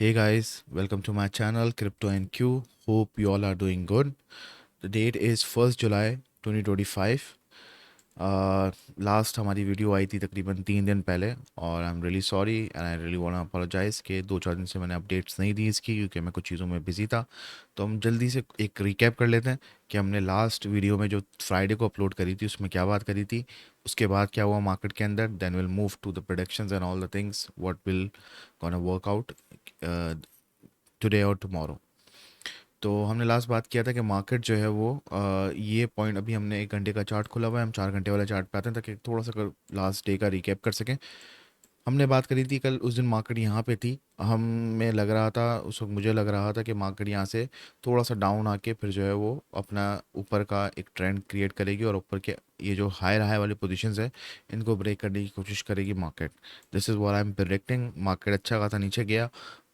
Hey guys, welcome to my channel Crypto and Q. Hope you all are doing good. The date is 1st July 2025. Last हमारी video आई थी तकरीबन 3 दिन पहले और I am really sorry and I really want apologise कि 2-4 दिन से मैंने अपडेट्स नहीं दी इसकी क्योंकि मैं कुछ चीज़ों में बिज़ी था। तो हम जल्दी से एक रिकैप कर लेते हैं कि हमने लास्ट वीडियो में जो फ्राइडे को अपलोड करी थी उसमें क्या बात करी थी, उसके बाद क्या हुआ मार्केट के अंदर, then will move to the productions and all the things what will gonna work out today और टुमारो। तो हमने लास्ट बात किया था कि मार्केट जो है वो ये पॉइंट, अभी हमने 1 घंटे का चार्ट खोला हुआ है, हम 4 घंटे वाले चार्ट पे आते हैं ताकि थोड़ा सा लास्ट डे का रिकैप कर सकें। हमने बात करी थी कल, उस दिन मार्केट यहाँ पे थी, हमें लग रहा था उस वक्त, मुझे लग रहा था कि मार्केट यहाँ से थोड़ा सा डाउन आके फिर जो है वो अपना ऊपर का एक ट्रेंड क्रिएट करेगी और ऊपर के ये जो हाई हाई वाली पोजीशंस है इनको ब्रेक करने की कोशिश करेगी market. This is what I am predicting. Market अच्छा खासा नीचे गया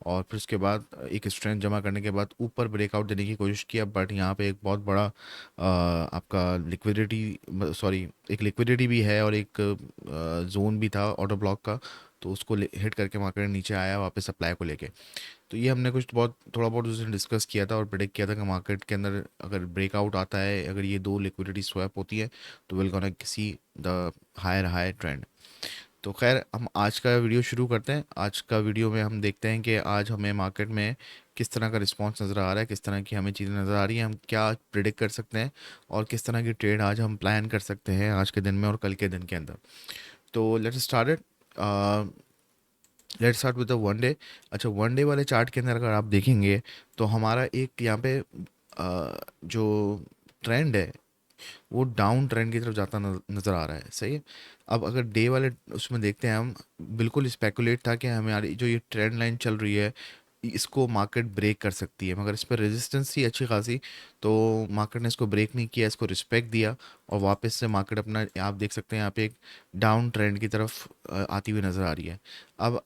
और फिर उसके बाद एक स्ट्रेंथ जमा करने के बाद ऊपर ब्रेकआउट देने की कोशिश किया, बट यहाँ पे एक बहुत बड़ा आपका लिक्विडिटी, सॉरी, एक लिक्विडिटी भी है और एक जोन भी था ऑटो ब्लॉक का, तो उसको हिट करके मार्केट नीचे आया वापस सप्लाई को लेके। तो ये हमने कुछ बहुत थोड़ा बहुत उस दिन डिस्कस किया था और प्रेडिक्ट किया था कि मार्केट के अंदर अगर ब्रेकआउट आता है, अगर ये दो लिक्विडिटी स्वैप होती है तो will gonna see the higher high trend. तो खैर हम आज का वीडियो शुरू करते हैं। आज का वीडियो में हम देखते हैं कि आज हमें मार्केट में किस तरह का रिस्पांस नज़र आ रहा है, किस तरह की हमें चीज़ें नज़र आ रही हैं, हम क्या प्रिडिक्ट कर सकते हैं और किस तरह की ट्रेड आज हम प्लान कर सकते हैं आज के दिन में और कल के दिन के अंदर। तो let's start it. Let's start with the one day. अच्छा, वन डे वाले चार्ट के अंदर अगर आप देखेंगे तो हमारा एक यहाँ पे जो ट्रेंड है वो डाउन ट्रेंड की तरफ जाता नज़र आ रहा है, सही है। अब अगर डे वाले उसमें देखते हैं हम, बिल्कुल स्पेकुलेट था कि हमारी जो ये ट्रेंड लाइन चल रही है इसको मार्केट ब्रेक कर सकती है, मगर इस पर रेजिस्टेंस थी अच्छी खासी, तो मार्केट ने इसको ब्रेक नहीं किया, इसको रिस्पेक्ट दिया और वापस से मार्केट अपना, आप देख सकते हैं यहाँ पे एक डाउन ट्रेंड की तरफ आती हुई नज़र आ रही है। अब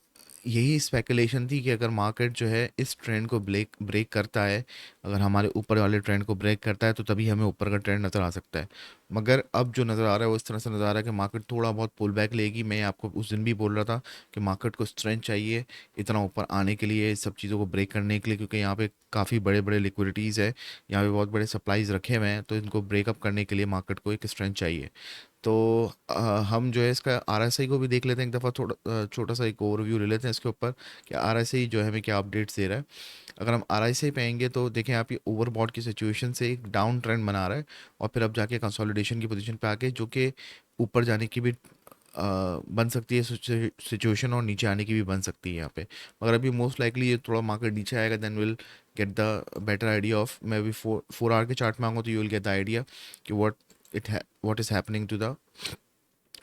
यही स्पेकुलेशन थी कि अगर मार्केट जो है इस ट्रेंड को ब्रेक ब्रेक करता है, अगर हमारे ऊपर वाले ट्रेंड को ब्रेक करता है तो तभी हमें ऊपर का ट्रेंड नज़र आ सकता है। मगर अब जो नज़र आ रहा है वो इस तरह से नज़र आ रहा है कि मार्केट थोड़ा बहुत पुल बैक लेगी। मैं आपको उस दिन भी बोल रहा था कि मार्केट को स्ट्रेंथ चाहिए इतना ऊपर आने के लिए, इस सब चीज़ों को ब्रेक करने के लिए, क्योंकि यहाँ पे काफ़ी बड़े बड़े लिक्विडिटीज़ है, यहाँ पे बहुत बड़े सप्लाईज रखे हुए हैं, तो इनको ब्रेकअप करने के लिए मार्केट को एक स्ट्रेंथ चाहिए। तो हम जो है इसका आरएसआई को भी देख लेते हैं एक दफ़ा, थोड़ा छोटा सा एक ओवरव्यू ले लेते हैं इसके ऊपर कि आरएसआई जो है हमें क्या अपडेट्स दे रहा है। अगर हम आरएसआई पे आएंगे तो देखें आप, ये ओवरबॉट की सिचुएशन से एक डाउन ट्रेंड बना रहा है और फिर अब जाके कंसोलिडेशन की पोजीशन पे आके जो कि ऊपर जाने की भी बन सकती है सिचुएशन और नीचे आने की भी बन सकती है यहाँ पे। मगर अभी मोस्ट लाइकली ये थोड़ा मार्केट नीचे आएगा, then will get the better idea of, मैं भी 4 आवर के चार्ट में आऊँगा तो you will get the idea कि what is happening to the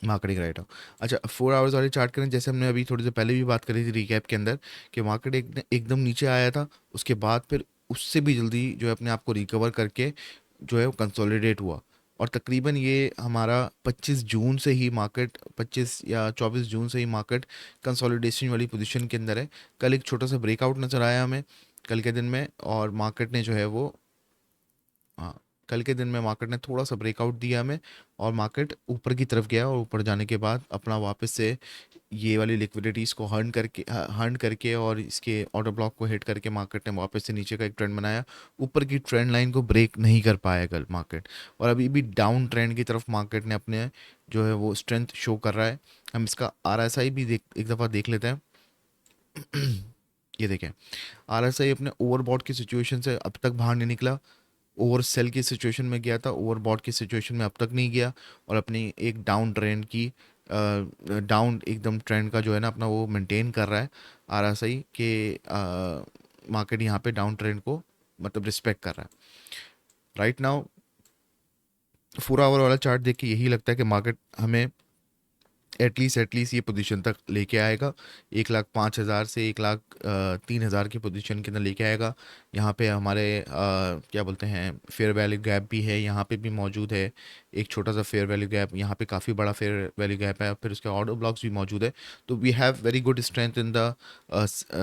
marketing right. अच्छा, 4 आवर्स वाले चार्ट करें, जैसे हमने अभी थोड़ी देर पहले भी बात करी थी रिकैप के अंदर कि मार्केट एकदम नीचे आया था, उसके बाद फिर उससे भी जल्दी जो है अपने आप को रिकवर करके जो है वो कंसोलिडेट हुआ और तकरीबन ये हमारा 25 जून से ही मार्केट, 25 या 24 जून से ही मार्केट कंसोलिडेशन वाली पोजीशन के अंदर है। कल एक छोटा सा ब्रेकआउट नज़र आया हमें कल के दिन में और मार्केट ने जो है वो, हाँ, कल के दिन में मार्केट ने थोड़ा सा ब्रेकआउट दिया हमें और मार्केट ऊपर की तरफ गया और ऊपर जाने के बाद अपना वापस से ये वाली लिक्विडिटीज़ को हर्न करके और इसके ऑर्डर ब्लॉक को हिट करके मार्केट ने वापस से नीचे का एक ट्रेंड बनाया। ऊपर की ट्रेंड लाइन को ब्रेक नहीं कर पाया कल मार्केट और अभी भी डाउन ट्रेंड की तरफ मार्केट ने अपने जो है वो स्ट्रेंथ शो कर रहा है। हम इसका आरएसआई भी एक दफ़ा देख लेते हैं। ये देखें, आरएसआई अपने ओवरबॉट की सिचुएशन से अब तक बाहर नहीं निकला, ओवर सेल की सिचुएशन में गया था, ओवर बॉट की सिचुएशन में अब तक नहीं गया और अपनी एक डाउन ट्रेंड की डाउन एकदम ट्रेंड का जो है ना अपना वो मेंटेन कर रहा है आरएसआई के। मार्केट यहाँ पे डाउन ट्रेंड को मतलब रिस्पेक्ट कर रहा है राइट नाउ। 4 आवर वाला चार्ट देख के यही लगता है कि मार्केट हमें एटलीस्ट ये पोजीशन तक लेके आएगा, 1,05,000 से 1,03,000 की पोजीशन के अंदर लेके आएगा। यहाँ पे हमारे क्या बोलते हैं फेयर वैल्यू गैप भी है, यहाँ पे भी मौजूद है एक छोटा सा फेयर वैल्यू गैप, यहाँ पे काफ़ी बड़ा फेयर वैल्यू गैप है, फिर उसके ऑर्डर ब्लॉक्स भी मौजूद है। तो we have very good strength in the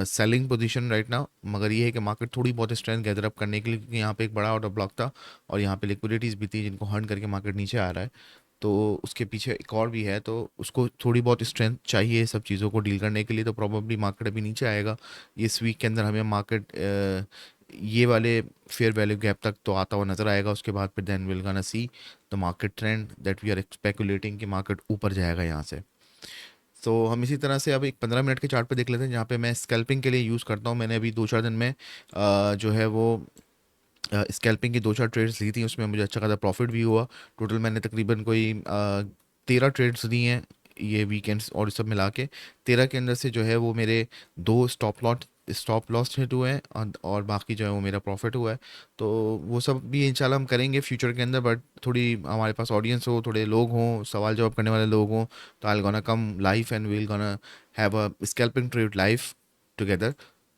selling position right now. मगर ये है कि मार्केट थोड़ी बहुत स्ट्रेंथ गैदर अप करने के लिए, क्योंकि यहाँ पे एक बड़ा ऑर्डर ब्लॉक था और यहाँ पे लिक्विडिटीज़ भी थी जिनको हर्न करके मार्केट नीचे आ रहा है। तो उसके पीछे एक और भी है, तो उसको थोड़ी बहुत स्ट्रेंथ चाहिए सब चीज़ों को डील करने के लिए, तो प्रॉब्लली मार्केट अभी नीचे आएगा। इस वीक के अंदर हमें मार्केट ये वाले फेयर वैल्यू गैप तक तो आता हुआ नज़र आएगा। उसके बाद फिर then will gonna see the market trend that we are speculating कि मार्केट ऊपर जाएगा यहाँ से। तो हम इसी तरह से अब एक 15 मिनट के चार्ट पे देख लेते हैं, जहाँ पे मैं स्कैल्पिंग के लिए यूज़ करता हूँ। मैंने अभी 2-4 दिन में जो है वो स्कैल्पिंग की 2-4 ट्रेड्स ली थी, उसमें मुझे अच्छा खासा प्रॉफिट भी हुआ। टोटल मैंने तकरीबन कोई 13 ट्रेड्स ली हैं ये वीकेंड्स और सब मिला के। 13 के अंदर से जो है वो मेरे 2 स्टॉप लॉस हिट हुए हैं, और बाकी जो है वो मेरा प्रॉफिट हुआ है। तो वो सब भी इंशाल्लाह हम करेंगे फ्यूचर के अंदर, बट थोड़ी हमारे पास ऑडियंस हो, थोड़े लोग हों, सवाल जवाब करने वाले लोग हों, तो I gonna come live and will gonna have a scalping trade live together.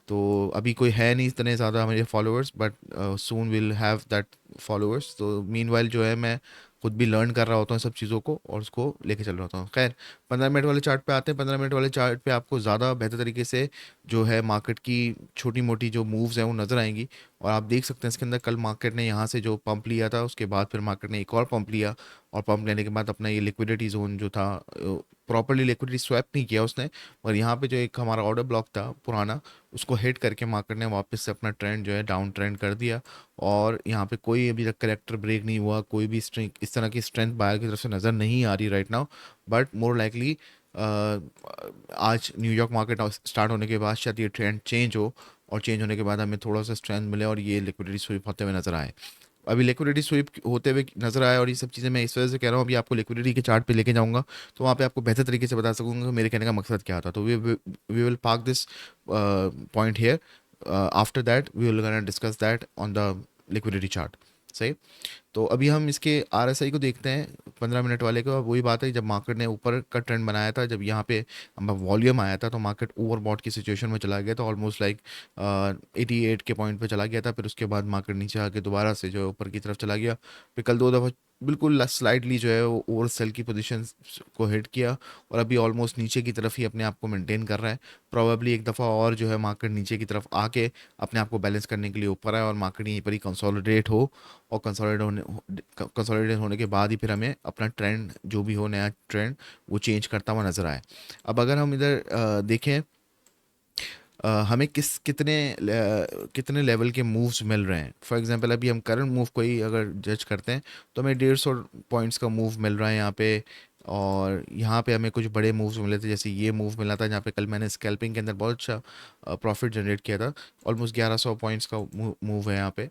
तो अभी कोई है नहीं इतने ज़्यादा मेरे followers, but soon will have that followers. तो मीनवाइल जो है मैं खुद भी लर्न कर रहा होता हूँ सब चीज़ों को और उसको लेके चल रहा होता हूँ। खैर, 15 मिनट वाले चार्ट पे आते हैं। 15 मिनट वाले चार्ट पे आपको ज़्यादा बेहतर तरीके से जो है मार्केट की छोटी मोटी जो मूव्स हैं वो नज़र आएंगी। और आप देख सकते हैं इसके अंदर कल मार्केट ने यहाँ से जो पंप लिया था, उसके बाद फिर मार्केट ने एक और पंप लिया, और पंप लेने के बाद अपना ये लिक्विडिटी जोन जो था, प्रॉपरली लिक्विडिटी स्वैप नहीं किया उसने, और यहाँ पे जो एक हमारा ऑर्डर ब्लॉक था पुराना, उसको हिट करके मार्केट ने वापस से अपना ट्रेंड जो है डाउन ट्रेंड कर दिया। और यहाँ पे कोई अभी तक करेक्टर ब्रेक नहीं हुआ, कोई भी स्ट्रेंथ इस तरह की स्ट्रेंथ बायर की तरफ से नज़र नहीं आ रही right now. But more likely आज न्यूयॉर्क मार्केट स्टार्ट होने के बाद शायद ये ट्रेंड चेंज हो, और चेंज होने के बाद हमें थोड़ा सा स्ट्रेंथ मिले और ये लिक्विडिटी स्वीप होते हुए नजर आए। अभी लिक्विडिटी स्वीप होते हुए नजर आए, और ये सब चीज़ें मैं इस वजह से कह रहा हूँ, अभी आपको लिक्विडिटी के चार्ट पे लेके जाऊंगा, तो वहाँ पे आपको बेहतर तरीके से बता सकूंगा कि मेरे कहने का मकसद क्या था। तो we will park this point here, after that we will gonna discuss that on the liquidity chart. सही। तो अभी हम इसके आरएसआई को देखते हैं, 15 मिनट वाले को। वही बात है, जब मार्केट ने ऊपर का ट्रेंड बनाया था, जब यहाँ पे वॉल्यूम आया था, तो मार्केट ओवरबॉट की सिचुएशन में चला गया था, ऑलमोस्ट लाइक 88 के पॉइंट पे चला गया था। फिर उसके बाद मार्केट नीचे आके दोबारा से जो है ऊपर की तरफ चला गया। फिर कल 2 दफ़ा बिल्कुल स्लाइडली जो है वो ओवर सेल की पोजीशन को हिट किया, और अभी ऑलमोस्ट नीचे की तरफ ही अपने आप को मेंटेन कर रहा है। प्रॉबेबली एक दफ़ा और जो है मार्केट नीचे की तरफ आके अपने आप को बैलेंस करने के लिए ऊपर आए, और मार्केट यहीं पर ही कंसोलिडेट हो, और कंसोलिडेट होने के बाद ही फिर हमें अपना ट्रेंड जो भी हो, नया ट्रेंड, वो चेंज करता हुआ नज़र आए। अब अगर हम इधर देखें, हमें कितने लेवल के मूव्स मिल रहे हैं। फॉर एग्जांपल अभी हम करंट मूव को ही अगर जज करते हैं, तो हमें 150 पॉइंट्स का मूव मिल रहा है यहाँ पे। और यहाँ पे हमें कुछ बड़े मूव्स मिले थे, जैसे ये मूव मिला था जहाँ पे कल मैंने स्कैल्पिंग के अंदर बहुत अच्छा प्रॉफिट जनरेट किया था। ऑलमोस्ट 1100 पॉइंट्स का मूव है यहाँ पे।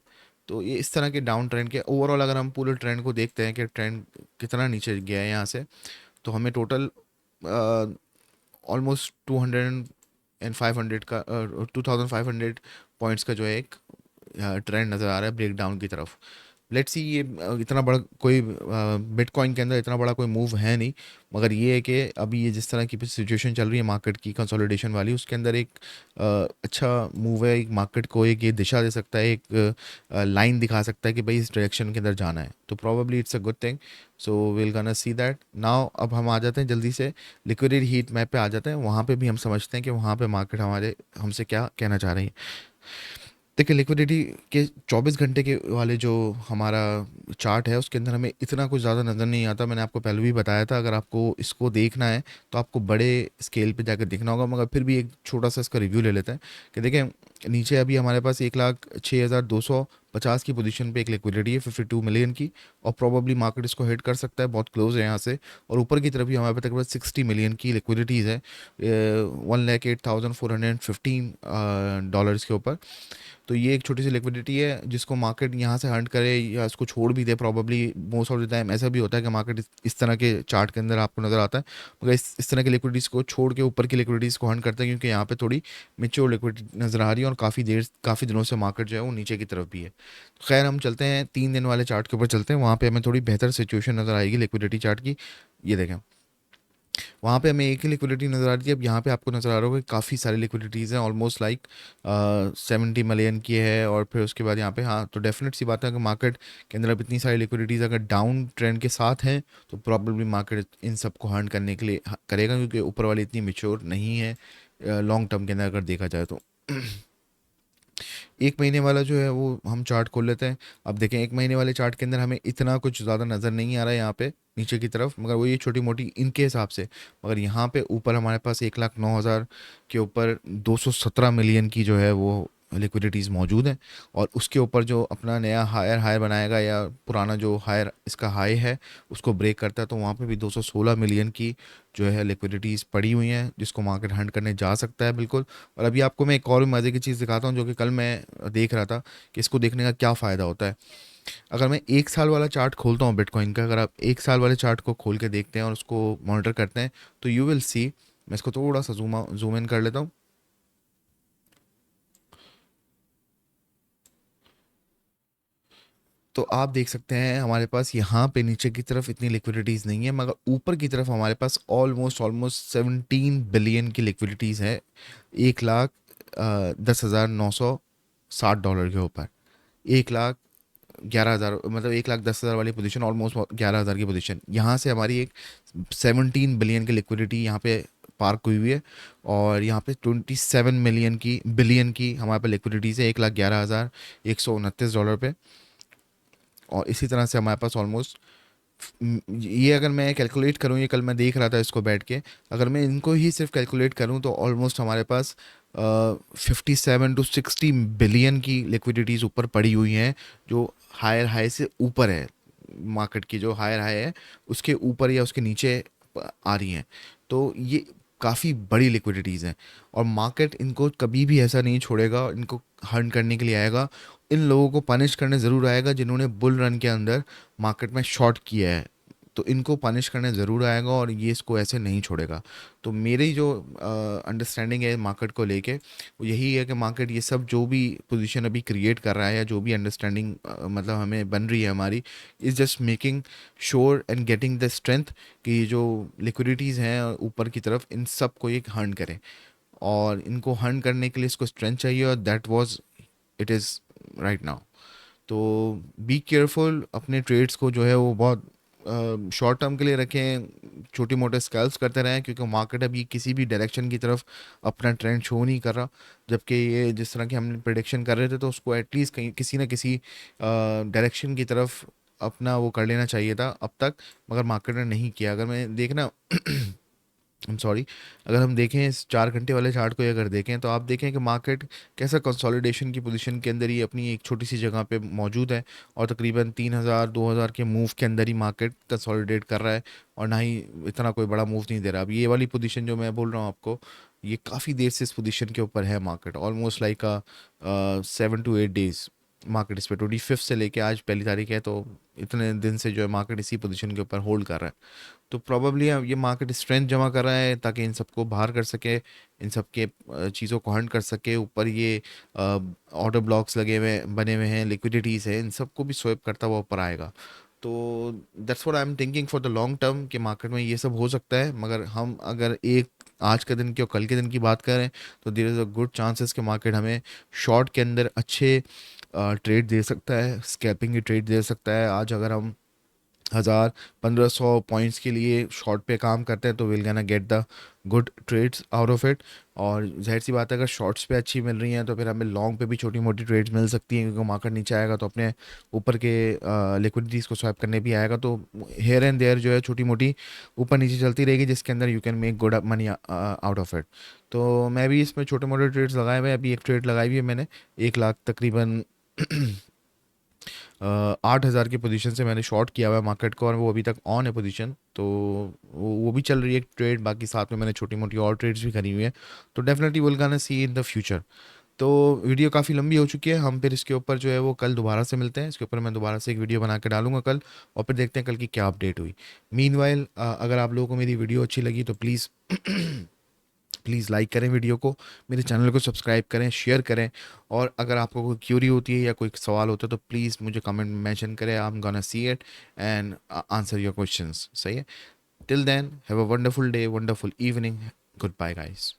तो ये इस तरह के डाउन ट्रेंड के ओवरऑल अगर हम पूरे ट्रेंड को देखते हैं कि ट्रेंड कितना नीचे गया है यहाँ से, तो हमें टोटल ऑलमोस्ट 200 एंड 500 का 2500 पॉइंट्स का जो है एक ट्रेंड नज़र आ रहा है ब्रेक डाउन की तरफ। लेट्स सी, ये इतना बड़ा कोई बिटकॉइन के अंदर इतना बड़ा कोई मूव है नहीं, मगर ये है कि अभी ये जिस तरह की सिचुएशन चल रही है मार्केट की कंसोलिडेशन वाली, उसके अंदर एक अच्छा मूव है, एक मार्केट को एक ये दिशा दे सकता है, एक लाइन दिखा सकता है कि भाई इस डायरेक्शन के अंदर जाना है। तो probably it's a good thing. So will gonna see that now. अब हम आ जाते हैं जल्दी से लिक्विडिटी हीट मैप पे आ जाते हैं, वहाँ पे भी हम समझते हैं कि वहाँ पे मार्केट हमारे हमसे क्या कहना चाह रही है। देखिए, लिक्विडिटी के 24 घंटे के वाले जो हमारा चार्ट है, उसके अंदर हमें इतना कुछ ज़्यादा नज़र नहीं आता। मैंने आपको पहले भी बताया था, अगर आपको इसको देखना है तो आपको बड़े स्केल पे जाकर देखना होगा, मगर फिर भी एक छोटा सा इसका रिव्यू ले लेते हैं कि देखें, नीचे अभी हमारे पास 1,06,250 की पोजीशन पे एक लिक्विडिटी है 52 मिलियन की, और प्रॉबली मार्केट इसको हिट कर सकता है, बहुत क्लोज है यहाँ से। और ऊपर की तरफ भी हमारे पास तकरीबन 60 मिलियन की लिक्विडिटीज़ है, 1,08,415 डॉलर्स के ऊपर। तो ये एक छोटी सी लिक्विडिटी है जिसको मार्केट यहाँ से हंट करे या इसको छोड़ भी दे। Probably most of the time ऐसा भी होता है कि मार्केट इस तरह के चार्ट के अंदर आपको नज़र आता है, मगर इस तरह की लिक्विडिटीज़ को छोड़ के ऊपर की लिक्विडिटीज़ को हंट करता है, क्योंकि यहाँ पे थोड़ी मेच्योर लिक्विडिटी नज़र आ रही है, और काफ़ी दिनों से मार्केट जो है वो नीचे की तरफ भी है। खैर, हम चलते हैं 3 दिन वाले चार्ट के ऊपर चलते हैं, वहाँ पर हमें थोड़ी बेहतर सिचुएशन नज़र आएगी लिक्विडिटी चार्ट की। ये देखें, वहाँ पे हमें एक ही लिक्विडिटी नज़र आ रही है। अब यहाँ पे आपको नज़र आ रहा होगा कि काफ़ी सारी लिक्विडिटीज़ हैं, ऑलमोस्ट लाइक 70 मिलियन की है। और फिर उसके बाद यहाँ पे, हाँ, तो डेफिनेट सी बात है कि मार्केट के अंदर अब इतनी सारी लिक्विडिटीज़ अगर डाउन ट्रेंड के साथ हैं, तो प्रॉब्लली मार्केट इन सबको हर्न करने के लिए करेगा, क्योंकि ऊपर वाली इतनी मेच्योर नहीं है लॉन्ग टर्म के अंदर अगर देखा जाए तो। एक महीने वाला जो है वो हम चार्ट खोल लेते हैं। अब देखें, एक महीने वाले चार्ट के अंदर हमें इतना कुछ ज़्यादा नज़र नहीं आ रहा है यहाँ पे नीचे की तरफ, मगर वो ये छोटी मोटी इनके हिसाब से। मगर यहाँ पे ऊपर हमारे पास 1,09,000 के ऊपर 217 मिलियन की जो है वो लिक्विडिटीज़ मौजूद हैं। और उसके ऊपर जो अपना नया हायर हाई बनाएगा, या पुराना जो हायर इसका हाई है उसको ब्रेक करता है, तो वहाँ पे भी 216 मिलियन की जो है लिक्विडिटीज़ पड़ी हुई हैं, जिसको मार्केट हंट करने जा सकता है बिल्कुल। और अभी आपको मैं एक और मज़े की चीज़ दिखाता हूँ, जो कि कल मैं देख रहा था कि इसको देखने का क्या फ़ायदा होता है। अगर मैं एक साल वाला चार्ट खोलता हूँ बिटकॉइन का, अगर आप एक साल वाले चार्ट को खोल के देखते हैं और उसको मॉनिटर करते हैं, तो यू विल सी, मैं इसको थोड़ा सा जूम इन कर लेता हूँ। तो आप देख सकते हैं हमारे पास यहाँ पे नीचे की तरफ इतनी लिक्विडिटीज़ नहीं है, मगर ऊपर की तरफ हमारे पास ऑलमोस्ट ऑलमोस्ट 17 बिलियन की लिक्विडिटीज़ है। 1,10,960 डॉलर के ऊपर, 1,11,000, मतलब 1,10,000 वाली पोजीशन, ऑलमोस्ट 11,000 की पोजीशन, यहाँ से हमारी एक 17 बिलियन की लिक्विडिटी यहाँ पे पार्क हुई हुई है। और यहाँ पे 27 बिलियन की हमारे पास लिक्विडिटीज़ है 1,11,129 डॉलर पे। और इसी तरह से हमारे पास ऑलमोस्ट, ये अगर मैं कैलकुलेट करूँ, ये कल मैं देख रहा था इसको बैठ के, अगर मैं इनको ही सिर्फ कैलकुलेट करूँ तो ऑलमोस्ट हमारे पास 57 to 60 बिलियन की लिक्विडिटीज़ ऊपर पड़ी हुई हैं, जो हायर हाई से ऊपर है। मार्केट की जो हायर हाई है उसके ऊपर या उसके नीचे आ रही हैं। तो ये काफ़ी बड़ी लिक्विडिटीज़ हैं, और मार्केट इनको कभी भी ऐसा नहीं छोड़ेगा, इनको हर्न करने के लिए आएगा। इन लोगों को पनिश करने ज़रूर आएगा जिन्होंने बुल रन के अंदर मार्केट में शॉर्ट किया है, तो इनको पनिश करने ज़रूर आएगा, और ये इसको ऐसे नहीं छोड़ेगा। तो मेरी जो अंडरस्टैंडिंग है मार्केट को लेके, वो यही है कि मार्केट ये सब जो भी पोजीशन अभी क्रिएट कर रहा है, या जो भी अंडरस्टैंडिंग मतलब हमें बन रही है हमारी, is just making sure and getting the strength कि ये जो लिक्विडिटीज़ हैं ऊपर की तरफ, इन सब को ये हर्न करें। और इनको हर्न करने के लिए इसको स्ट्रेंथ चाहिए, और that was it is right now. तो बी केयरफुल, अपने ट्रेड्स को जो है वो बहुत शॉर्ट टर्म के लिए रखें, छोटे मोटे स्कैल्प्स करते रहें, क्योंकि मार्केट अभी किसी भी डायरेक्शन की तरफ अपना ट्रेंड शो नहीं कर रहा। जबकि ये जिस तरह की हमने प्रिडिक्शन कर रहे थे, तो उसको एटलीस्ट कहीं किसी न किसी डायरेक्शन की तरफ अपना वो कर लेना चाहिए था अब तक, मगर मार्केट ने नहीं किया। अगर मैं देखना आई एम सॉरी, अगर हम देखें इस 4 घंटे वाले चार्ट को, अगर देखें तो आप देखें कि मार्केट कैसा कंसोलिडेशन की पोजीशन के अंदर ही अपनी एक छोटी सी जगह पे मौजूद है, और तकरीबन 3,000 2,000 के मूव के अंदर ही मार्केट कंसोलिडेट कर रहा है, और ना ही इतना कोई बड़ा मूव नहीं दे रहा। अब ये वाली पोजीशन जो मैं बोल रहा हूँ आपको, ये काफ़ी देर से इस पोजीशन के ऊपर है market, almost like 7 to 8 days market इस पर 25 से लेके आज 1 तारीख है, तो इतने दिन से जो है मार्केट इसी पोजीशन के ऊपर होल्ड कर रहा है। तो प्रॉब्ली ये मार्केट स्ट्रेंथ जमा कर रहा है ताकि इन सबको बाहर कर सके, इन सब के चीज़ों को हंट कर सके। ऊपर ये ऑर्डर ब्लॉक्स लगे हुए बने हुए हैं, लिक्विडिटीज़ है, इन सबको भी स्वेप करता हुआ ऊपर आएगा। तो that's what I am thinking for the long term, कि मार्केट में ये सब हो सकता है। मगर हम अगर एक आज के दिन की और कल के दिन की बात करें, तो there is a good chances कि मार्केट हमें शॉर्ट के अंदर अच्छे ट्रेड दे सकता है, स्कैल्पिंग की ट्रेड दे सकता है। आज अगर हम 1,000 1,500 पॉइंट्स के लिए शॉर्ट पे काम करते हैं, तो will gonna get the good trades out of it. और जाहिर सी बात है, अगर शॉर्ट्स पे अच्छी मिल रही हैं, तो फिर हमें लॉन्ग पे भी छोटी मोटी ट्रेड्स मिल सकती हैं, क्योंकि मार्केट नीचे आएगा तो अपने ऊपर के लिक्विडिटीज़ को स्वैप करने भी आएगा। तो हेयर एंड देयर जो है छोटी मोटी ऊपर नीचे चलती रहेगी, जिसके अंदर you can make good money out of it. तो मैं भी इसमें छोटे मोटे ट्रेड्स लगाए हुए हैं। अभी एक ट्रेड लगाई हुई है मैंने, 1 लाख तकरीबन 8,000 की पोजीशन से मैंने शॉर्ट किया हुआ है मार्केट को, और वो अभी तक ऑन है पोजीशन, तो वो भी चल रही है ट्रेड। बाकी साथ में मैंने छोटी मोटी और ट्रेड्स भी करी हुई है, तो definitely will gonna C in the future. तो वीडियो काफ़ी लंबी हो चुकी है, हम फिर इसके ऊपर जो है वो कल दोबारा से मिलते हैं। इसके ऊपर मैं दोबारा से एक वीडियो बना के डालूंगा कल, और फिर देखते हैं कल की क्या अपडेट हुई। मीनवाइल अगर आप लोगों को मेरी वीडियो अच्छी लगी तो प्लीज़ प्लीज़ लाइक करें वीडियो को, मेरे चैनल को सब्सक्राइब करें, शेयर करें। और अगर आपको कोई क्यूरी होती है या कोई सवाल होता है, तो प्लीज़ मुझे कमेंट में मेंशन करें, I am gonna see it and answer your questions. सही है? Till then, have a wonderful day, wonderful evening, good bye guys.